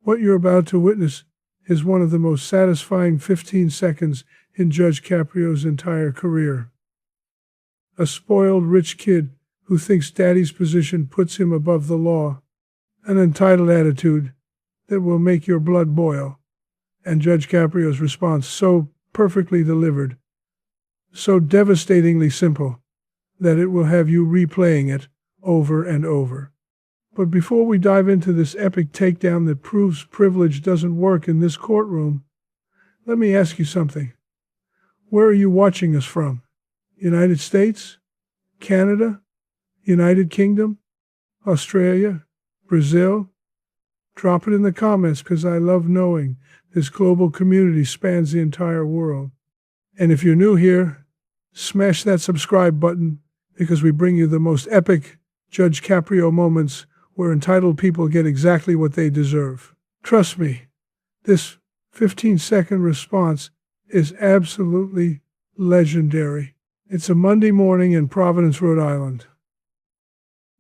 What you're about to witness is one of the most satisfying 15 seconds in Judge Caprio's entire career. A spoiled rich kid who thinks daddy's position puts him above the law, an entitled attitude that will make your blood boil, and Judge Caprio's response so perfectly delivered, so devastatingly simple, that it will have you replaying it over and over. But before we dive into this epic takedown that proves privilege doesn't work in this courtroom, let me ask you something. Where are you watching us from? United States? Canada? United Kingdom? Australia? Brazil? Drop it in the comments because I love knowing this global community spans the entire world. And if you're new here, smash that subscribe button because we bring you the most epic Judge Caprio moments where entitled people get exactly what they deserve. Trust me, this 15-second response is absolutely legendary. It's a Monday morning in Providence, Rhode Island.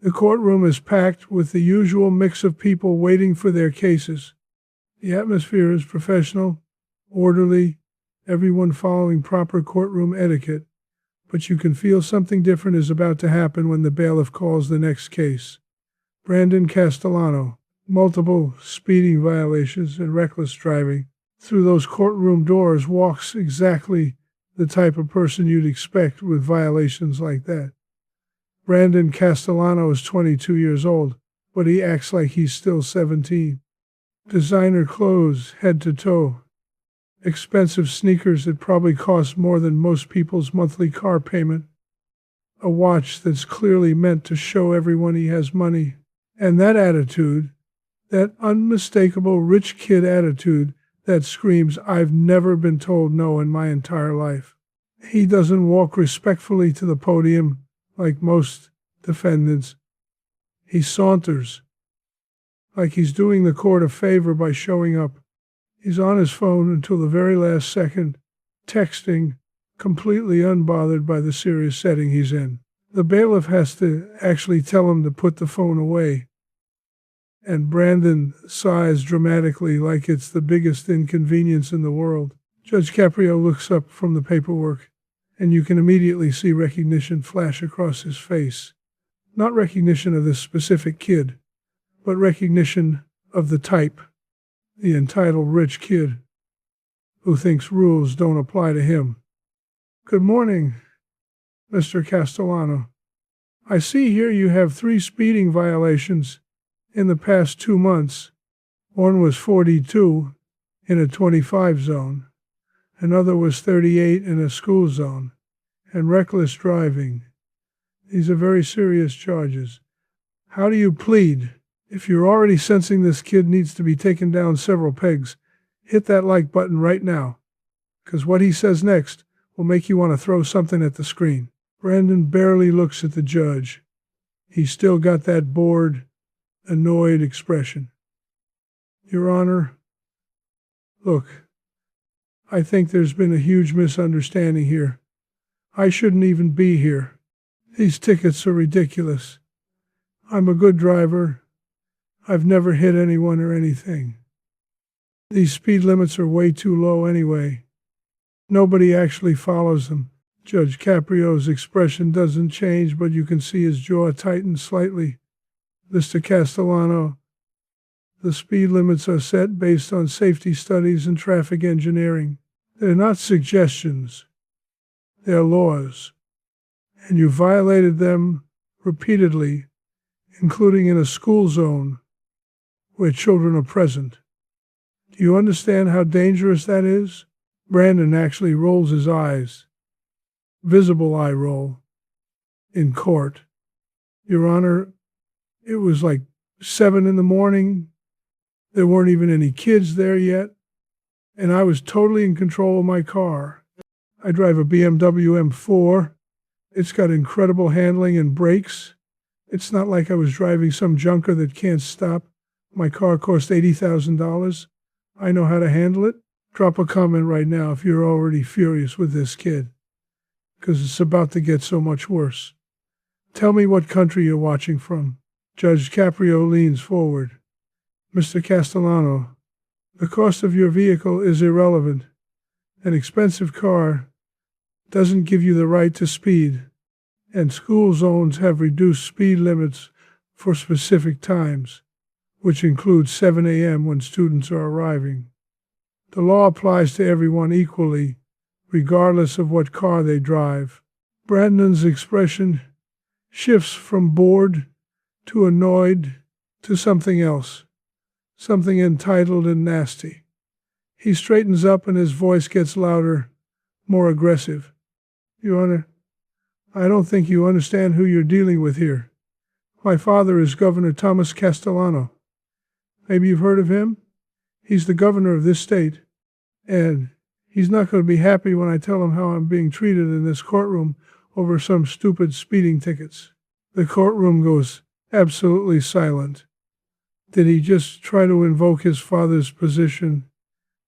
The courtroom is packed with the usual mix of people waiting for their cases. The atmosphere is professional, orderly, everyone following proper courtroom etiquette, but you can feel something different is about to happen when the bailiff calls the next case. Brandon Castellano, multiple speeding violations and reckless driving. Through those courtroom doors walks exactly the type of person you'd expect with violations like that. Brandon Castellano is 22 years old, but he acts like he's still 17. Designer clothes head to toe. Expensive sneakers that probably cost more than most people's monthly car payment. A watch that's clearly meant to show everyone he has money. And that attitude, that unmistakable rich kid attitude that screams, "I've never been told no in my entire life." He doesn't walk respectfully to the podium like most defendants. He saunters, like he's doing the court a favor by showing up. He's on his phone until the very last second, texting, completely unbothered by the serious setting he's in. The bailiff has to actually tell him to put the phone away. And Brandon sighs dramatically like it's the biggest inconvenience in the world. Judge Caprio looks up from the paperwork, and you can immediately see recognition flash across his face. Not recognition of this specific kid, but recognition of the type, the entitled rich kid who thinks rules don't apply to him. "Good morning, Mr. Castellano. I see here you have 3 speeding violations in the past 2 months. One was 42 in a 25 zone. Another was 38 in a school zone. And reckless driving. These are very serious charges. How do you plead? If you're already sensing this kid needs to be taken down several pegs, hit that like button right now, because what he says next will make you want to throw something at the screen." Brandon barely looks at the judge. He's still got that bored, annoyed expression. "Your Honor, look, I think there's been a huge misunderstanding here. I shouldn't even be here. These tickets are ridiculous. I'm a good driver. I've never hit anyone or anything. These speed limits are way too low anyway. Nobody actually follows them." Judge Caprio's expression doesn't change, but you can see his jaw tighten slightly. "Mr. Castellano, the speed limits are set based on safety studies and traffic engineering. They're not suggestions. They're laws. And you violated them repeatedly, including in a school zone where children are present. Do you understand how dangerous that is?" Brandon actually rolls his eyes. Visible eye roll. In court. "Your Honor, it was like 7 in the morning. There weren't even any kids there yet. And I was totally in control of my car. I drive a BMW M4. It's got incredible handling and brakes. It's not like I was driving some junker that can't stop. My car cost $80,000. I know how to handle it." Drop a comment right now if you're already furious with this kid, because it's about to get so much worse. Tell me what country you're watching from. Judge Caprio leans forward. "Mr. Castellano, The cost of your vehicle is irrelevant. An expensive car doesn't give you the right to speed, and school zones have reduced speed limits for specific times, which includes 7 a.m. when students are arriving. The law applies to everyone equally, regardless of what car they drive. Brandon's expression shifts from bored to annoyed to something else, something entitled and nasty. He straightens up and his voice gets louder, more aggressive. Your Honor, I don't think you understand who you're dealing with here. My father is Governor Thomas Castellano. Maybe you've heard of him? He's the governor of this state, and he's not going to be happy when I tell him how I'm being treated in this courtroom over some stupid speeding tickets. The courtroom goes absolutely silent. Did he just try to invoke his father's position?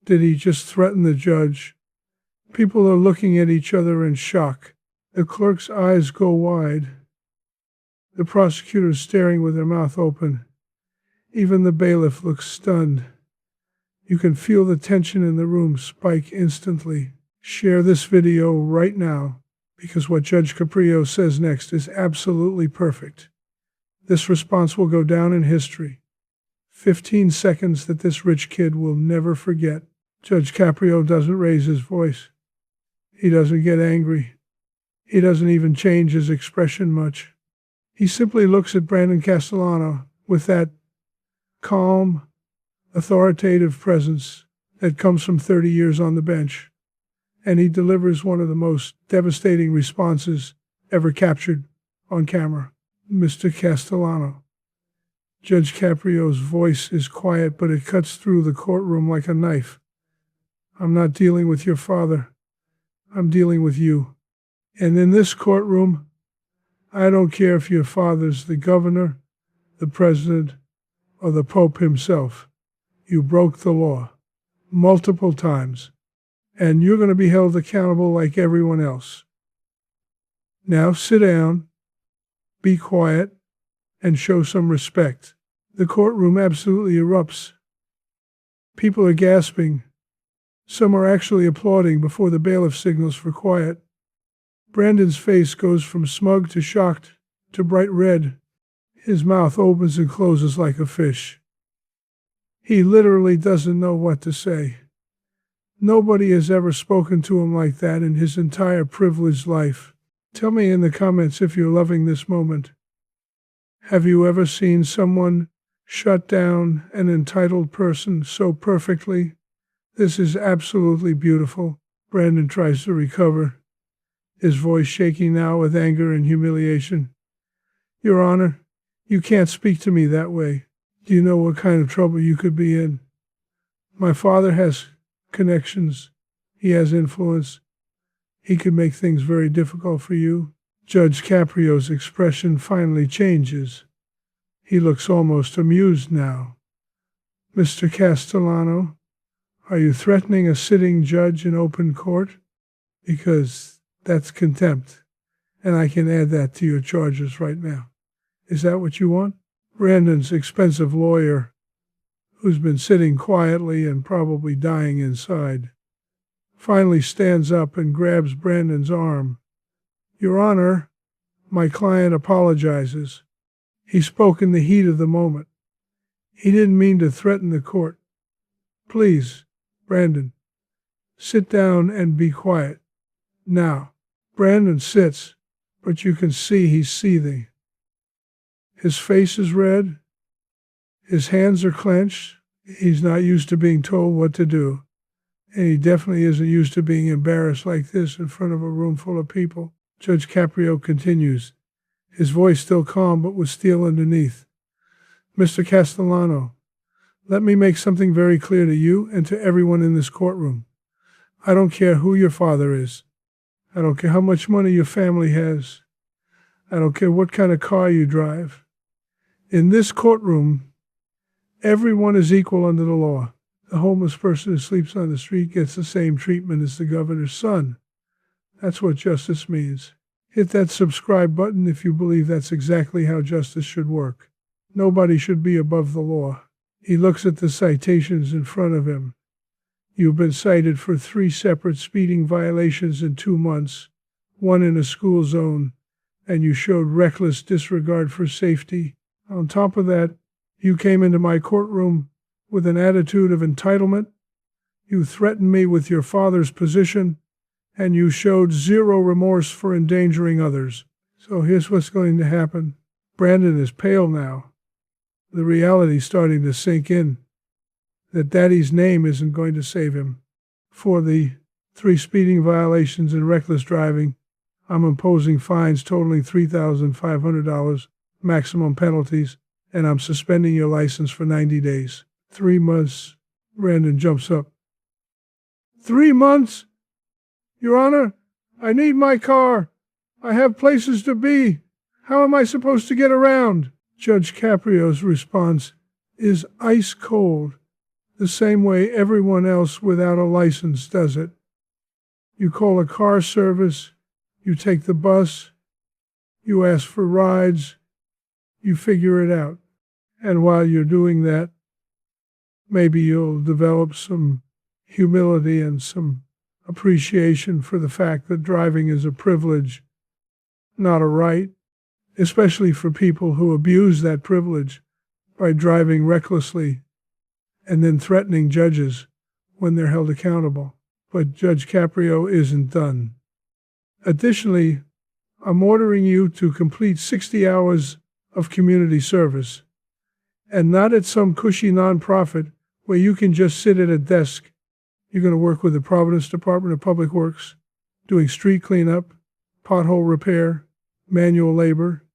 Did he just threaten the judge? People are looking at each other in shock. The clerk's eyes go wide. The prosecutor's staring with her mouth open. Even the bailiff looks stunned. You can feel the tension in the room spike instantly. Share this video right now, because what Judge Caprio says next is absolutely perfect. This response will go down in history. 15 seconds that this rich kid will never forget. Judge Caprio doesn't raise his voice. He doesn't get angry. He doesn't even change his expression much. He simply looks at Brandon Castellano with that calm, authoritative presence that comes from 30 years on the bench, and he delivers one of the most devastating responses ever captured on camera. Mr. Castellano. Judge Caprio's voice is quiet, but it cuts through the courtroom like a knife. I'm not dealing with your father. I'm dealing with you. And in this courtroom, I don't care if your father's the governor, the president, or the Pope himself. You broke the law multiple times, and you're going to be held accountable like everyone else. Now sit down, be quiet, and show some respect. The courtroom absolutely erupts. People are gasping. Some are actually applauding before the bailiff signals for quiet. Brandon's face goes from smug to shocked to bright red. His mouth opens and closes like a fish. He literally doesn't know what to say. Nobody has ever spoken to him like that in his entire privileged life. Tell me in the comments if you're loving this moment. Have you ever seen someone shut down an entitled person so perfectly? This is absolutely beautiful. Brandon tries to recover, his voice shaking now with anger and humiliation. Your Honor, you can't speak to me that way. Do you know what kind of trouble you could be in? My father has connections. He has influence. He could make things very difficult for you. Judge Caprio's expression finally changes. He looks almost amused now. Mr. Castellano, are you threatening a sitting judge in open court? Because that's contempt, and I can add that to your charges right now. Is that what you want? Brandon's expensive lawyer, who's been sitting quietly and probably dying inside, finally stands up and grabs Brandon's arm. Your Honor, my client apologizes. He spoke in the heat of the moment. He didn't mean to threaten the court. Please, Brandon, sit down and be quiet. Now, Brandon sits, but you can see he's seething. His face is red. His hands are clenched. He's not used to being told what to do. And he definitely isn't used to being embarrassed like this in front of a room full of people. Judge Caprio continues, his voice still calm but with steel underneath. Mr. Castellano, let me make something very clear to you and to everyone in this courtroom. I don't care who your father is. I don't care how much money your family has. I don't care what kind of car you drive. In this courtroom, everyone is equal under the law. The homeless person who sleeps on the street gets the same treatment as the governor's son. That's what justice means. Hit that subscribe button if you believe that's exactly how justice should work. Nobody should be above the law. He looks at the citations in front of him. You've been cited for 3 separate speeding violations in 2 months, one in a school zone, and you showed reckless disregard for safety. On top of that, you came into my courtroom with an attitude of entitlement. You threatened me with your father's position, and you showed zero remorse for endangering others. So here's what's going to happen. Brandon is pale now. The reality's starting to sink in that Daddy's name isn't going to save him. For the 3 speeding violations and reckless driving, I'm imposing fines totaling $3,500, maximum penalties, and I'm suspending your license for 90 days. 3 months. Brandon jumps up. 3 months? Your Honor, I need my car. I have places to be. How am I supposed to get around? Judge Caprio's response is ice cold, the same way everyone else without a license does it. You call a car service, you take the bus, you ask for rides, you figure it out. And while you're doing that, maybe you'll develop some humility and some appreciation for the fact that driving is a privilege, not a right, especially for people who abuse that privilege by driving recklessly and then threatening judges when they're held accountable. But Judge Caprio isn't done. Additionally, I'm ordering you to complete 60 hours of community service, and not at some cushy nonprofit where you can just sit at a desk. You're going to work with the Providence Department of Public Works, doing street cleanup, pothole repair, manual labor.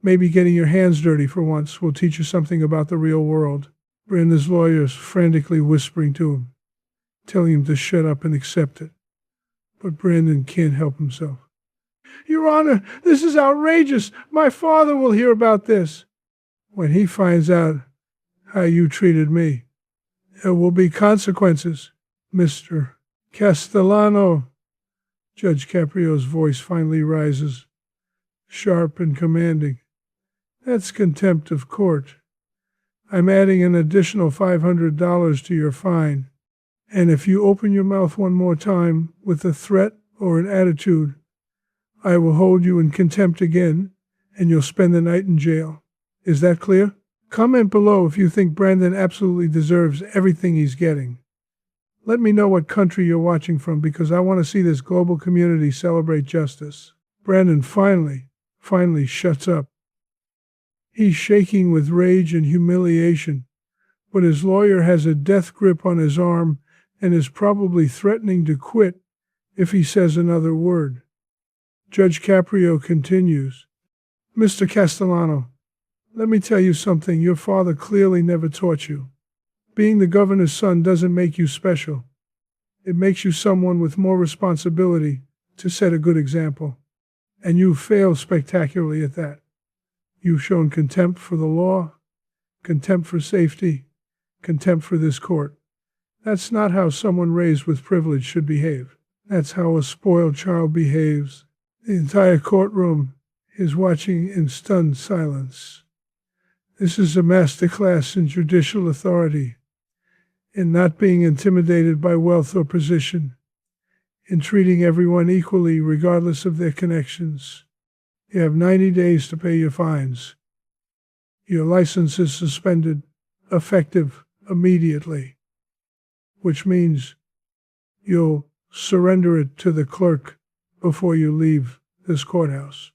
Maybe getting your hands dirty for once will teach you something about the real world. Brandon's lawyer is frantically whispering to him, telling him to shut up and accept it. But Brandon can't help himself. Your Honor, this is outrageous. My father will hear about this. When he finds out how you treated me, there will be consequences, Mr. Castellano. Judge Caprio's voice finally rises, sharp and commanding. That's contempt of court. I'm adding an additional $500 to your fine. And if you open your mouth one more time with a threat or an attitude, I will hold you in contempt again, and you'll spend the night in jail. Is that clear? Comment below if you think Brandon absolutely deserves everything he's getting. Let me know what country you're watching from, because I want to see this global community celebrate justice. Brandon finally shuts up. He's shaking with rage and humiliation, but his lawyer has a death grip on his arm and is probably threatening to quit if he says another word. Judge Caprio continues. Mr. Castellano, let me tell you something your father clearly never taught you. Being the governor's son doesn't make you special. It makes you someone with more responsibility to set a good example. And you've failed spectacularly at that. You've shown contempt for the law, contempt for safety, contempt for this court. That's not how someone raised with privilege should behave. That's how a spoiled child behaves. The entire courtroom is watching in stunned silence. This is a masterclass in judicial authority, in not being intimidated by wealth or position, in treating everyone equally regardless of their connections. You have 90 days to pay your fines. Your license is suspended, effective immediately, which means you'll surrender it to the clerk before you leave this courthouse.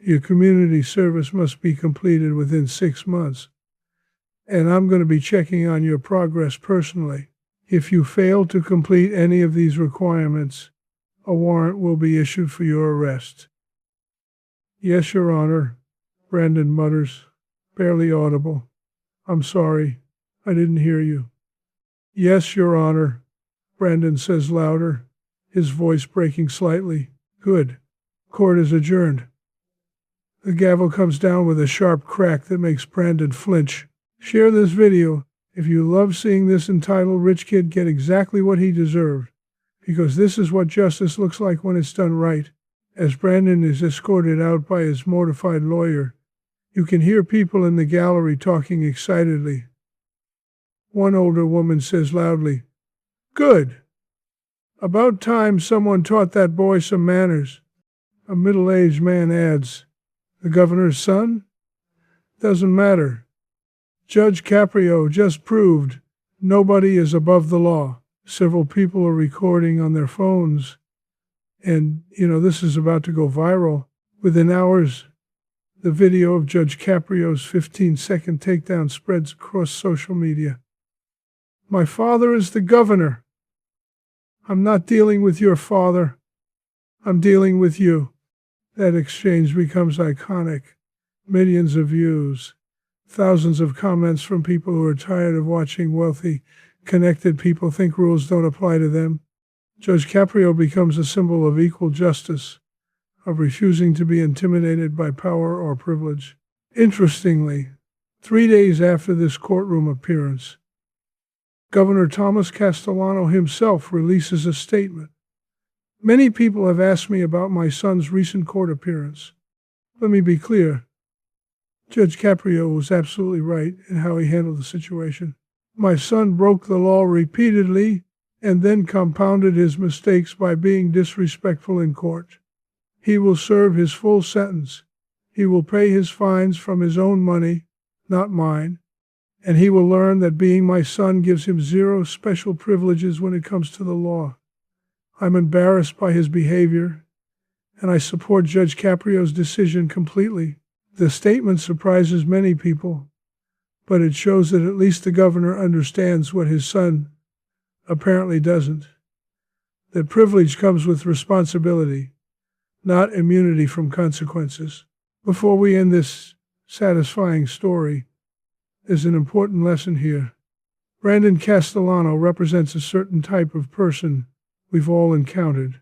Your community service must be completed within 6 months, and I'm going to be checking on your progress personally. If you fail to complete any of these requirements, a warrant will be issued for your arrest. Yes, Your Honor, Brandon mutters, barely audible. I'm sorry, I didn't hear you. Yes, Your Honor, Brandon says louder, his voice breaking slightly. Good. Court is adjourned. The gavel comes down with a sharp crack that makes Brandon flinch. Share this video if you love seeing this entitled rich kid get exactly what he deserved, because this is what justice looks like when it's done right. As Brandon is escorted out by his mortified lawyer, you can hear people in the gallery talking excitedly. One older woman says loudly, "Good. About time someone taught that boy some manners." A middle-aged man adds, "The governor's son? Doesn't matter. Judge Caprio just proved nobody is above the law." Several people are recording on their phones, and, this is about to go viral. Within hours, the video of Judge Caprio's 15-second takedown spreads across social media. "My father is the governor. I'm not dealing with your father. I'm dealing with you." That exchange becomes iconic. Millions of views, thousands of comments from people who are tired of watching wealthy, connected people think rules don't apply to them. Judge Caprio becomes a symbol of equal justice, of refusing to be intimidated by power or privilege. Interestingly, 3 days after this courtroom appearance, Governor Thomas Castellano himself releases a statement. "Many people have asked me about my son's recent court appearance. Let me be clear. Judge Caprio was absolutely right in how he handled the situation. My son broke the law repeatedly and then compounded his mistakes by being disrespectful in court. He will serve his full sentence. He will pay his fines from his own money, not mine. And he will learn that being my son gives him zero special privileges when it comes to the law. I'm embarrassed by his behavior, and I support Judge Caprio's decision completely." The statement surprises many people, but it shows that at least the governor understands what his son apparently doesn't. That privilege comes with responsibility, not immunity from consequences. Before we end this satisfying story, there's an important lesson here. Brandon Castellano represents a certain type of person we've all encountered.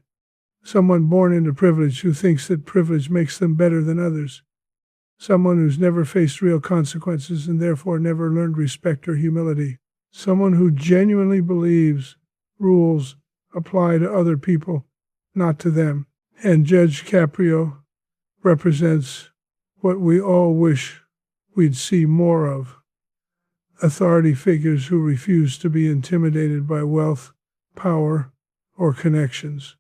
Someone born into privilege who thinks that privilege makes them better than others. Someone who's never faced real consequences and therefore never learned respect or humility. Someone who genuinely believes rules apply to other people, not to them. And Judge Caprio represents what we all wish we'd see more of. Authority figures who refuse to be intimidated by wealth, power, or connections.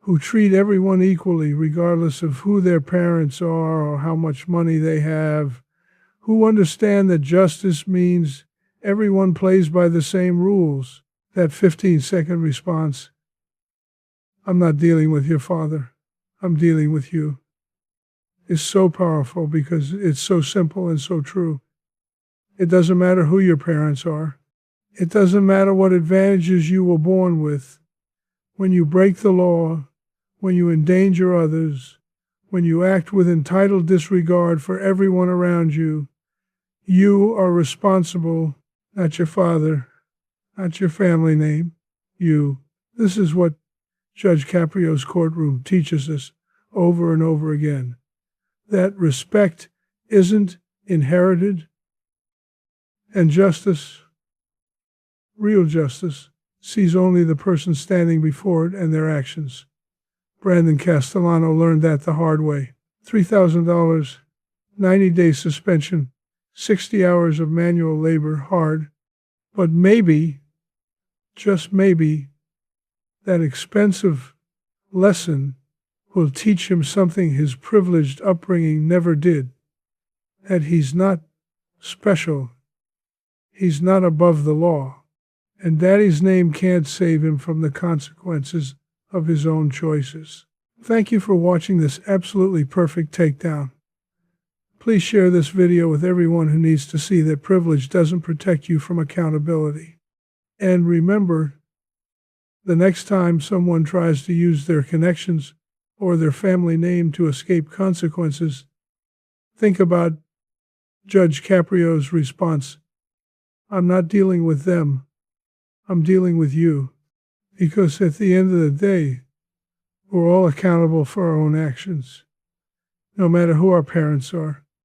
Who treat everyone equally regardless of who their parents are or how much money they have. Who understand that justice means everyone plays by the same rules. That 15-second response, "I'm not dealing with your father, I'm dealing with you," is so powerful because it's so simple and so true. It doesn't matter who your parents are. It doesn't matter what advantages you were born with. When you break the law, when you endanger others, when you act with entitled disregard for everyone around you, you are responsible, not your father, not your family name, you. This is what Judge Caprio's courtroom teaches us over and over again. That respect isn't inherited, and justice, real justice, sees only the person standing before it and their actions. Brandon Castellano learned that the hard way. $3,000, 90-day suspension, 60 hours of manual labor, hard. But maybe, just maybe, that expensive lesson will teach him something his privileged upbringing never did. That he's not special. He's not above the law. And Daddy's name can't save him from the consequences of his own choices. Thank you for watching this absolutely perfect takedown. Please share this video with everyone who needs to see that privilege doesn't protect you from accountability. And remember, the next time someone tries to use their connections or their family name to escape consequences, think about Judge Caprio's response. "I'm not dealing with them. I'm dealing with you." Because at the end of the day, we're all accountable for our own actions, no matter who our parents are.